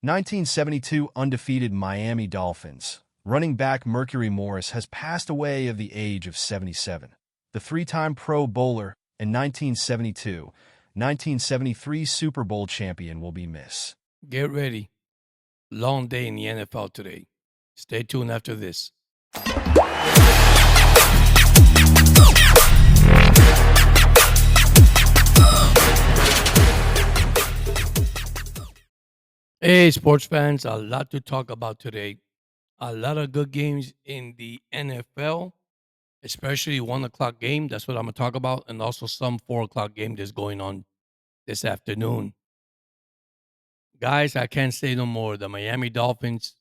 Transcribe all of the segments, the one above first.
1972 undefeated Miami Dolphins. Running back Mercury Morris has passed away at the age of 77. The three-time Pro Bowler and 1972, 1973 Super Bowl champion will be missed. Get ready. Long day in the NFL today. Stay tuned after this. Hey, sports fans, a lot to talk about today. A lot of good games in the NFL, especially 1 o'clock game. That's what I'm going to talk about. And also some 4 o'clock game that's going on this afternoon. Guys, I can't say no more. The Miami Dolphins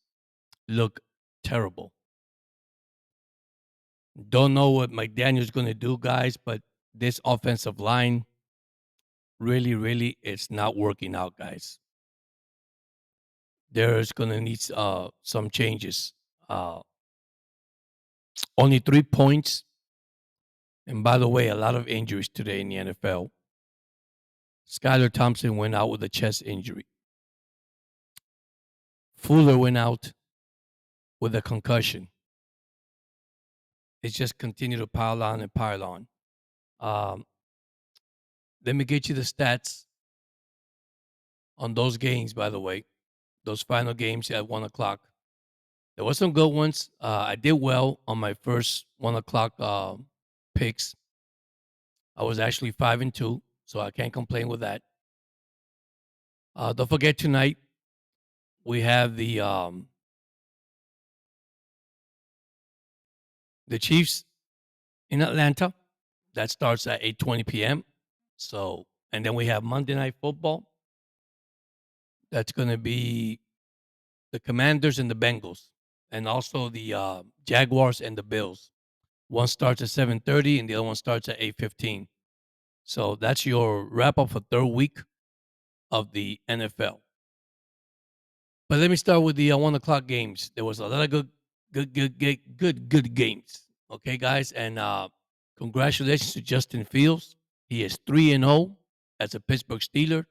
look terrible. Don't know what McDaniel's going to do, guys, but this offensive line really, it's not working out, guys. There's going to need some changes. Only 3 points. And by the way, a lot of injuries today in the NFL. Skylar Thompson went out with a chest injury. Fuller went out with a concussion. It's just continue to pile on and pile on. Let me get you the stats on those games, by the way. Those final games at 1 o'clock. There were some good ones. I did well on my first 1 o'clock picks. I was actually 5-2, so I can't complain with that. Don't forget tonight we have the Chiefs in Atlanta. That starts at 8:20 p.m. So, and then we have Monday Night Football. That's going to be the Commanders and the Bengals, and also the Jaguars and the Bills. One starts at 7:30, and the other one starts at 8:15. So that's your wrap up for third week of the NFL. But let me start with the 1 o'clock games. There was a lot of good games. Okay, guys, and congratulations to Justin Fields. He is 3-0 as a Pittsburgh Steeler.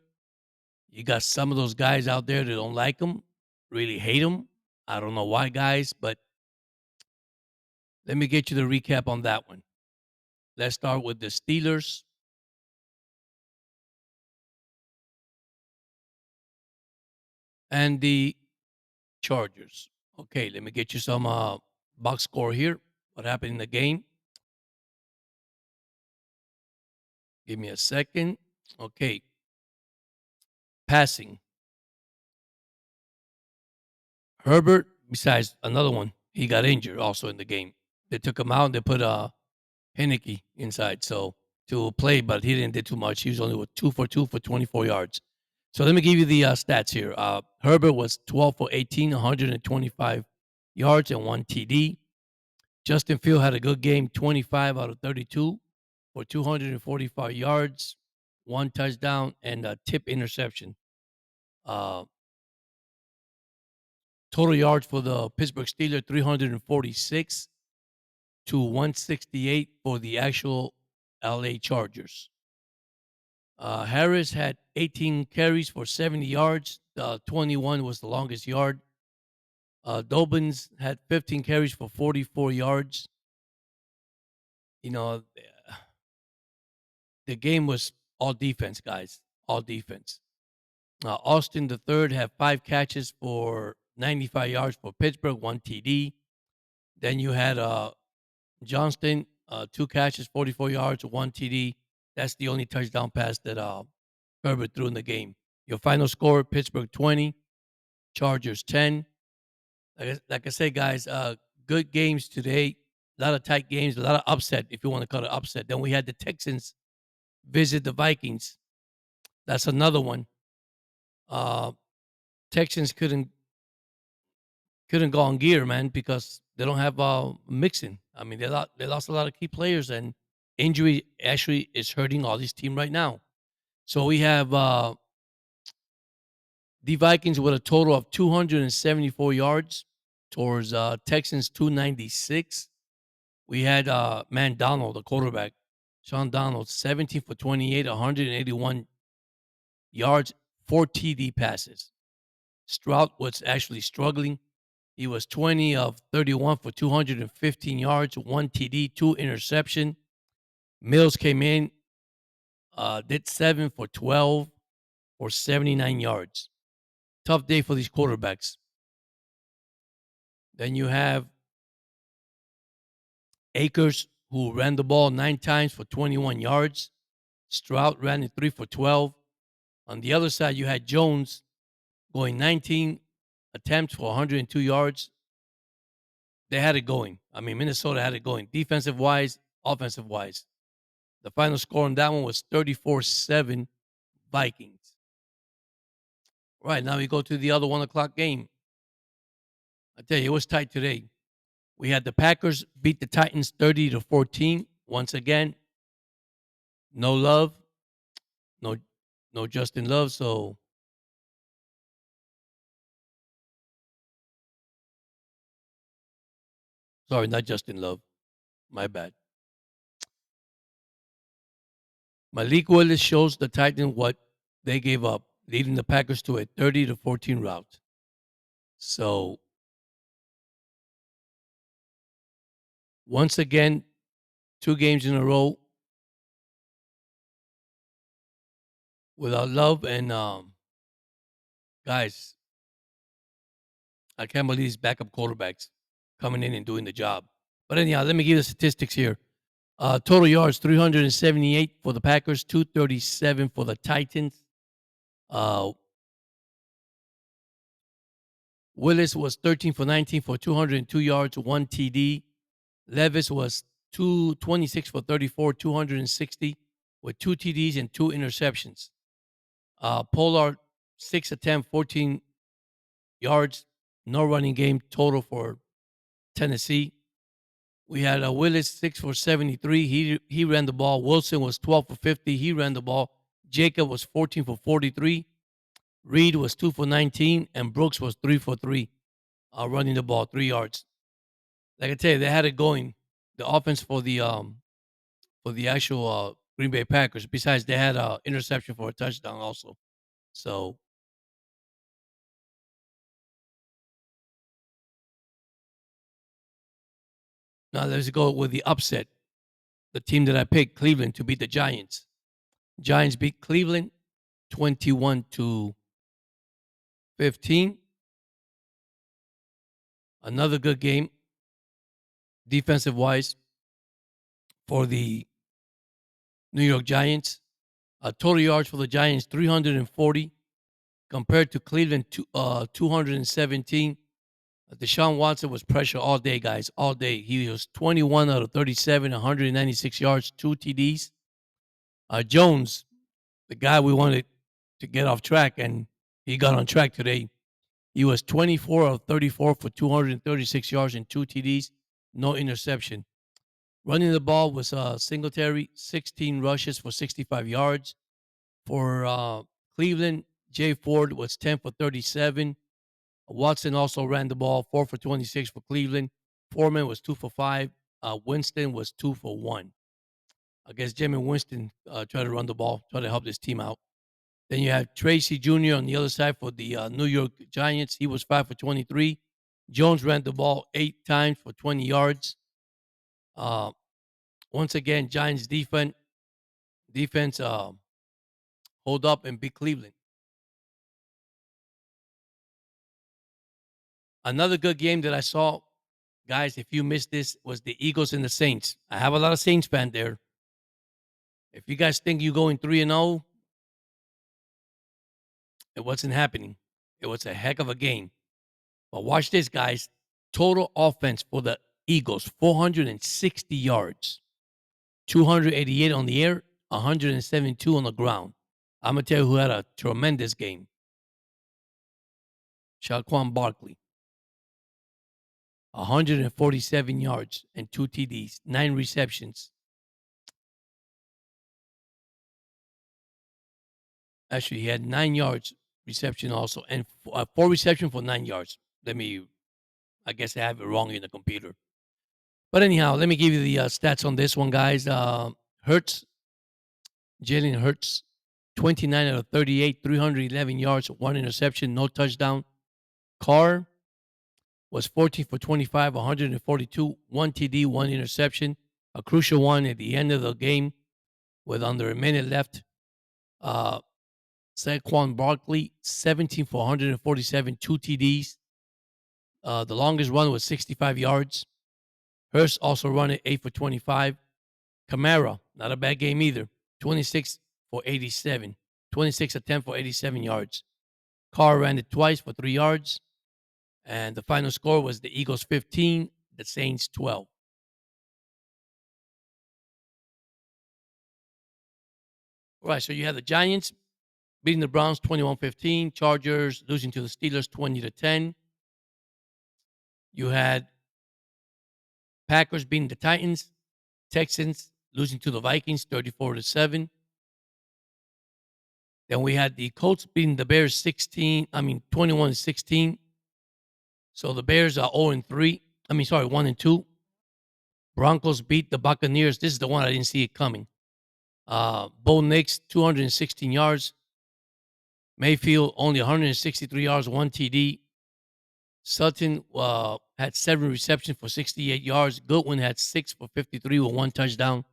You got some of those guys out there that don't like him, really hate him. I don't know why, guys, but let me get you the recap on that one. Let's start with the Steelers. And the Chargers. Okay, let me get you some box score here. What happened in the game? Give me a second. Okay. Passing. Herbert, besides another one, he got injured also in the game. They took him out and they put Heineke inside to play, but he didn't do too much. He was only with 2 for 2 for 24 yards. So let me give you the stats here. Herbert was 12 for 18, 125 yards and 1 TD. Justin Field had a good game, 25 out of 32 for 245 yards, 1 touchdown, and a tip interception. Total yards for the Pittsburgh Steelers, 346 to 168 for the actual LA Chargers. Harris had 18 carries for 70 yards. 21 was the longest yard. Dobbins had 15 carries for 44 yards. You know, the game was all defense, guys. All defense. Austin the third had 5 catches for 95 yards for Pittsburgh, 1 TD. Then you had Johnston, 2 catches, 44 yards, 1 TD. That's the only touchdown pass that Herbert threw in the game. Your final score, Pittsburgh 20, Chargers 10. Like I said, guys, good games today. A lot of tight games, a lot of upset, if you want to call it upset. Then we had the Texans visit the Vikings. That's another one. Texans couldn't go on gear, man, because they don't have mixing. I mean, they lost a lot of key players, and injury actually is hurting all this team right now. So we have the Vikings with a total of 274 yards towards Texans 296. We had Donald, the quarterback, Sean Donald, 17 for 28, 181 yards, 4 TD passes. Stroud was actually struggling. He was 20 of 31 for 215 yards, one TD, two interception. Mills came in, did 7 for 12 for 79 yards. Tough day for these quarterbacks. Then you have Akers, who ran the ball 9 times for 21 yards. Stroud ran it 3 for 12. On the other side, you had Jones going 19 attempts for 102 yards. They had it going. I mean, Minnesota had it going. Defensive wise, offensive wise. The final score on that one was 34-7 Vikings. Right, now we go to the other 1 o'clock game. I tell you, it was tight today. We had the Packers beat the Titans 30-14. Once again, no love, no Justin Love. So sorry, not Justin Love. My bad. Malik Willis shows the Titans what they gave up, leading the Packers to a 30-14 rout. So once again, 2 games in a row without Love, and guys, I can't believe these backup quarterbacks coming in and doing the job. But anyhow, let me give you the statistics here. Total yards 378 for the Packers, 237 for the Titans. Willis was 13 for 19 for 202 yards, 1 TD. Levis was 226 for 34, 260 with 2 TDs and 2 interceptions. Pollard, 6 attempts, 14 yards, no running game total for Tennessee. We had Willis 6 for 73. He ran the ball. Wilson was 12 for 50. He ran the ball. Jacob was 14 for 43. Reed was 2 for 19, and Brooks was 3 for 3, running the ball 3 yards. Like I tell you, they had it going. The offense for the actual Green Bay Packers. Besides, they had an interception for a touchdown also. So now let's go with the upset. The team that I picked, Cleveland, to beat the Giants. Giants beat Cleveland 21-15. Another good game, defensive wise, for the New York Giants. Total yards for the Giants 340 compared to Cleveland 217. Deshaun Watson was pressure all day, guys, all day. He was 21 out of 37, 196 yards, 2 TDs. Jones, the guy we wanted to get off track, and he got on track today. He was 24 of 34 for 236 yards and 2 TDs, no interception. Running the ball was Singletary, 16 rushes for 65 yards. For Cleveland, Jay Ford was 10 for 37. Watson also ran the ball, 4 for 26 for Cleveland. Foreman was 2 for 5. Winston was 2 for 1. I guess Jameis Winston tried to run the ball, try to help this team out. Then you have Tracy Jr. on the other side for the New York Giants. He was 5 for 23. Jones ran the ball 8 times for 20 yards. Once again, Giants defense hold up and beat Cleveland. Another good game that I saw, guys, if you missed this, was the Eagles and the Saints. I have a lot of Saints fans there. If you guys think you're going 3-0, it wasn't happening. It was a heck of a game. But watch this, guys. Total offense for the Eagles, 460 yards, 288 on the air, 172 on the ground. I'm going to tell you who had a tremendous game. Shaquan Barkley, 147 yards and 2 TDs, 9 receptions. Actually, he had 9 yards reception also, and 4 reception for 9 yards. I guess I have it wrong in the computer. But anyhow, let me give you the stats on this one, guys. Hurts, Jalen Hurts, 29 out of 38, 311 yards, 1 interception, no touchdown. Carr was 14 for 25, 142, one TD, one interception, a crucial one at the end of the game with under a minute left. Saquon Barkley, 17 for 147, two TDs. The longest run was 65 yards. Hurst also run it 8 for 25. Kamara, not a bad game either, 26 for 87. 26 attempt for 87 yards. Carr ran it twice for 3 yards. And the final score was the Eagles 15, the Saints 12. All right, so you have the Giants beating the Browns 21-15, Chargers losing to the Steelers 20-10. You had Packers beating the Titans, Texans losing to the Vikings 34-7. Then we had the Colts beating the Bears 21-16. So the Bears are 0-3. 1-2. Broncos beat the Buccaneers. This is the one I didn't see it coming. Bo Nix, 216 yards. Mayfield, only 163 yards, one TD. Sutton had 7 receptions for 68 yards. Goodwin had 6 for 53 with 1 touchdown.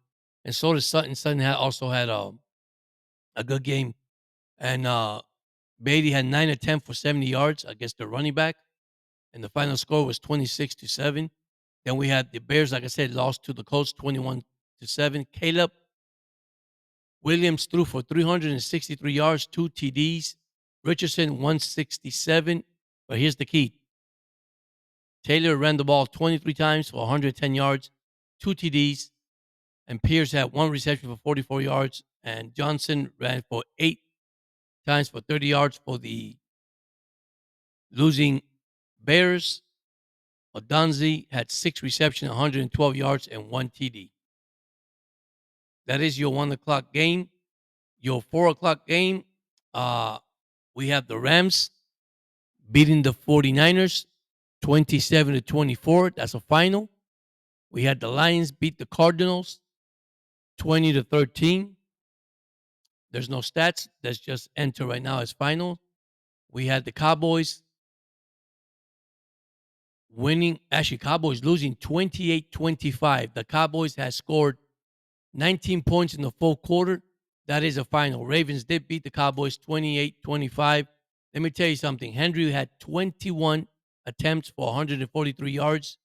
And so did Sutton. Sutton also had a good game. And Beatty had 9 attempts for 70 yards against the running back. And the final score was 26-7. Then we had the Bears, like I said, lost to the Colts 21-7. Caleb Williams threw for 363 yards, 2 TDs. Richardson 167. But here's the key. Taylor ran the ball 23 times for 110 yards, 2 TDs. And Pierce had 1 reception for 44 yards. And Johnson ran for 8 times for 30 yards for the losing Bears. Odunze had 6 receptions, 112 yards, and 1 TD. That is your 1 o'clock game. Your 4 o'clock game, we have the Rams beating the 49ers 27-24. That's a final. We had the Lions beat the Cardinals 20-13. There's no stats. That's just enter right now as final. We had the Cowboys Cowboys losing 28-25. The Cowboys had scored 19 points in the full quarter. That is a final. Ravens did beat the Cowboys 28-25. Let me tell you something. Henry had 21 attempts for 143 yards.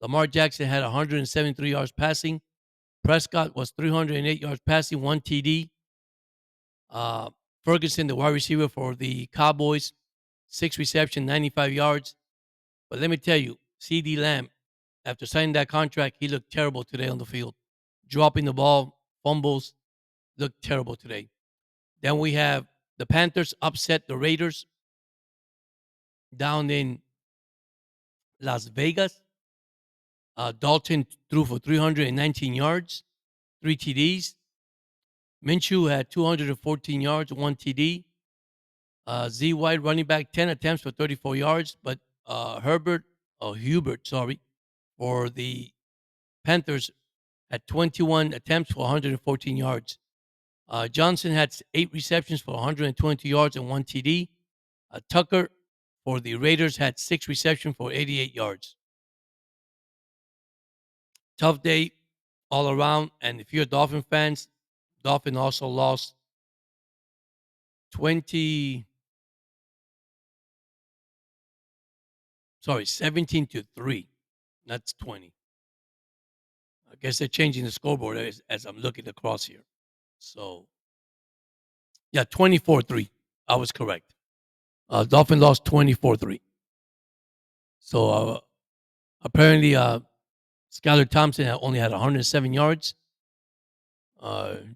Lamar Jackson had 173 yards passing. Prescott was 308 yards passing, 1 TD. Ferguson, the wide receiver for the Cowboys, 6 receptions, 95 yards. But let me tell you, CD Lamb, after signing that contract, he looked terrible today on the field. Dropping the ball, fumbles, looked terrible today. Then we have the Panthers upset the Raiders down in Las Vegas. Dalton threw for 319 yards, 3 TDs. Minshew had 214 yards, 1 TD. Z White, running back, 10 attempts for 34 yards. But Hubert, for the Panthers had 21 attempts for 114 yards. Johnson had 8 receptions for 120 yards and 1 TD. Tucker for the Raiders had 6 receptions for 88 yards. Tough day all around. And if you're Dolphin fans, Dolphin also lost 17-3. That's 20. I guess they're changing the scoreboard as I'm looking across here. So, yeah, 24-3. I was correct. Dolphin lost 24-3. So, apparently, Skylar Thompson only had 107 yards.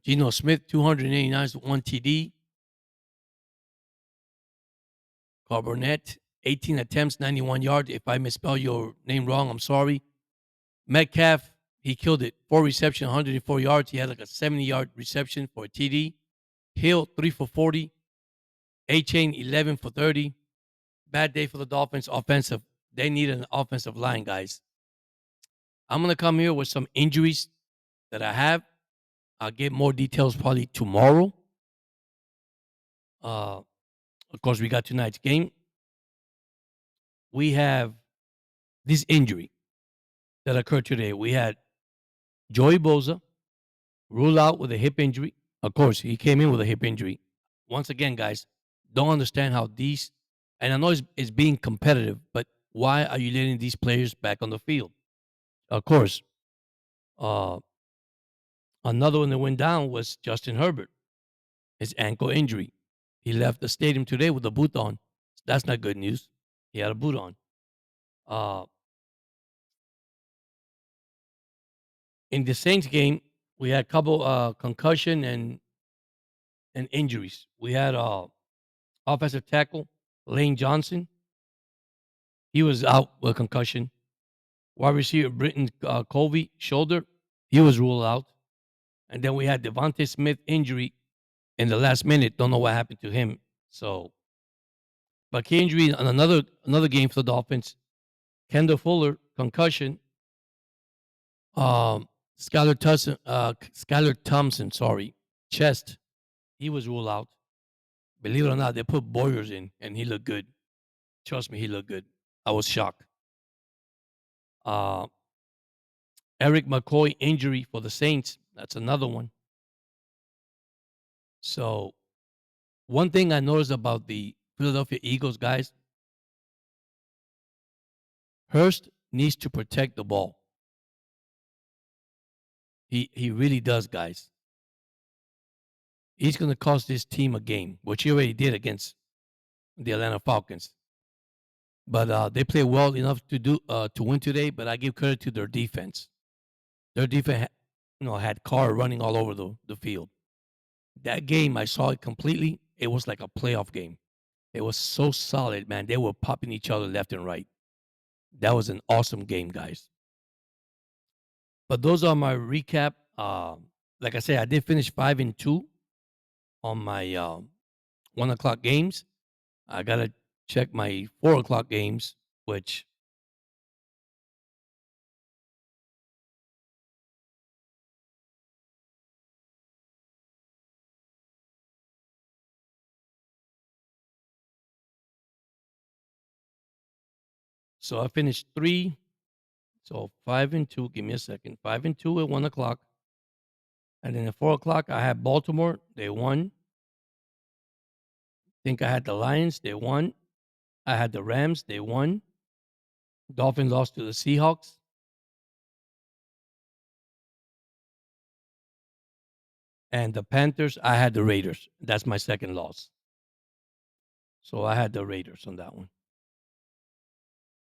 Geno Smith, 289 with 1 TD. Carl Burnett, 18 attempts, 91 yards. If I misspell your name wrong, I'm sorry. Metcalf, he killed it. 4 receptions, 104 yards. He had like a 70-yard reception for a TD. Hill, 3 for 40. A-Chain, 11 for 30. Bad day for the Dolphins offensive. They need an offensive line, guys. I'm going to come here with some injuries that I have. I'll get more details probably tomorrow. Of course, we got tonight's game. we have this injury that occurred today. We had Joey Boza ruled out with a hip injury. Of course, he came in with a hip injury. Once again, guys, don't understand how these, and I know it's being competitive, but why are you letting these players back on the field? Of course, uh, another one that went down was Justin Herbert, his ankle injury. He left the stadium today with a boot on. That's not good news. He had a boot on. Uh, in the Saints game, we had a couple concussion and injuries. We had offensive tackle Lane Johnson. He was out with concussion. Wide receiver Britton Colby shoulder. He was ruled out. And then we had Devontae Smith injury in the last minute. Don't know what happened to him. So, but key injury on another game for the Dolphins. Kendall Fuller concussion. Skylar Thompson, sorry, chest. He was ruled out. Believe it or not, they put Boyers in, and he looked good. Trust me, he looked good. I was shocked. Uh, Eric McCoy injury for the Saints. That's another one. So, one thing I noticed about the Philadelphia Eagles, guys, Hurst needs to protect the ball. He really does, guys. He's going to cost this team a game, which he already did against the Atlanta Falcons. But they played well enough to win today. But I give credit to their defense. Their defense, had Carr running all over the field. That game, I saw it completely. It was like a playoff game. It was so solid, man. They were popping each other left and right. That was an awesome game, guys. But those are my recap. Like I said, I did finish 5-2 on my 1 o'clock games. I gotta check my 4 o'clock games, which so I finished 3. So 5-2. Give me a second. 5-2 at 1 o'clock. And then at 4 o'clock, I had Baltimore. They won. Think I had the Lions. They won. I had the Rams. They won. Dolphins lost to the Seahawks. And the Panthers, I had the Raiders. That's my second loss. So I had the Raiders on that one.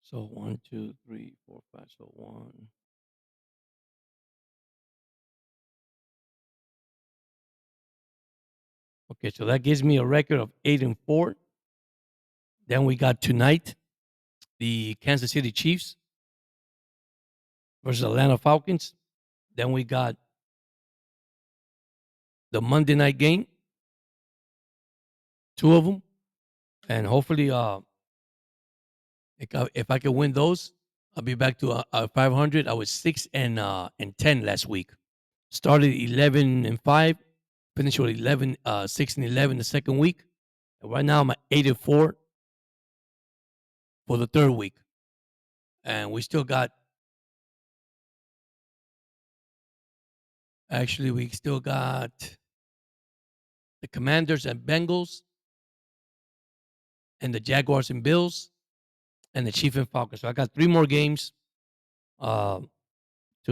So 1, 2, 3, 4, 5. So 1. Okay, so that gives me a record of 8-4. Then we got tonight the Kansas City Chiefs versus Atlanta Falcons. Then we got the Monday night game, 2 of them, and hopefully, if I can win those, I'll be back to 500. I was 6-10 last week. Started 11-5, finished with 6-11 the second week, and right now I'm at 8-4 for the third week, and we still got. Actually, we still got the Commanders and Bengals, and the Jaguars and Bills, and the Chiefs and Falcons. So I got 3 more games to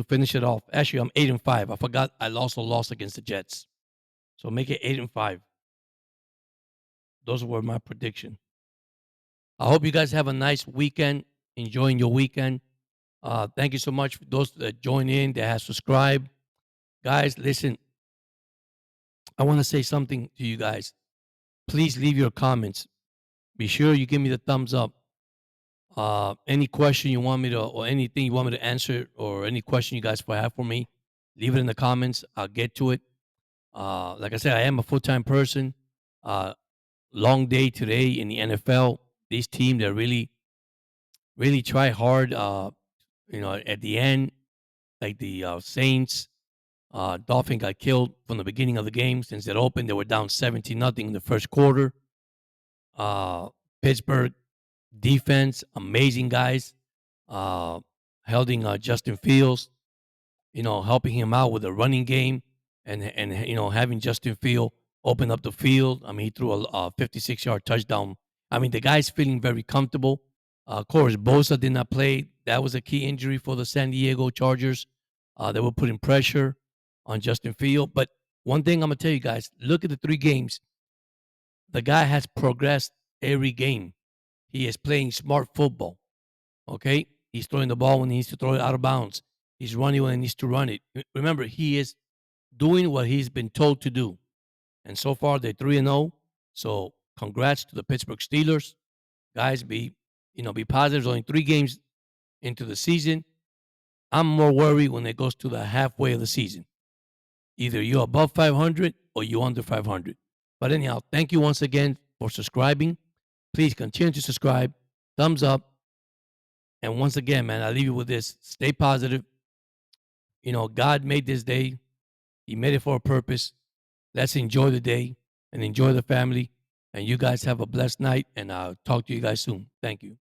finish it off. Actually, I'm 8-5. I forgot I also lost against the Jets. So make it 8-5. Those were my prediction. I hope you guys have a nice weekend, enjoying your weekend. Thank you so much for those that join in, that have subscribed. Guys, listen, I want to say something to you guys. Please leave your comments. Be sure you give me the thumbs up. Any question you want me to, or anything you want me to answer, or any question you guys have for me, leave it in the comments. I'll get to it. Like I said, I am a full-time person. Long day today in the NFL. This team, they really, really try hard. At the end, like the Saints, Dolphins got killed from the beginning of the game. Since it opened, they were down 17-0 in the first quarter. Pittsburgh Defense, amazing guys. Holding Justin Fields, helping him out with the running game, and having Justin Field open up the field. I mean, he threw a 56-yard touchdown. I mean, the guy's feeling very comfortable. Of course, Bosa did not play. That was a key injury for the San Diego Chargers. They were putting pressure on Justin Field. But one thing I'm gonna tell you guys: look at the 3 games. The guy has progressed every game. He is playing smart football. Okay, he's throwing the ball when he needs to throw it out of bounds. He's running when he needs to run it. Remember, he is doing what he's been told to do. And so far, they're 3-0. So congrats to the Pittsburgh Steelers. Guys, be positive. There's only 3 games into the season. I'm more worried when it goes to the halfway of the season. Either you're above 500 or you're under 500. But anyhow, thank you once again for subscribing. Please continue to subscribe. Thumbs up. And once again, man, I leave you with this. Stay positive. God made this day. He made it for a purpose. Let's enjoy the day and enjoy the family. And you guys have a blessed night. And I'll talk to you guys soon. Thank you.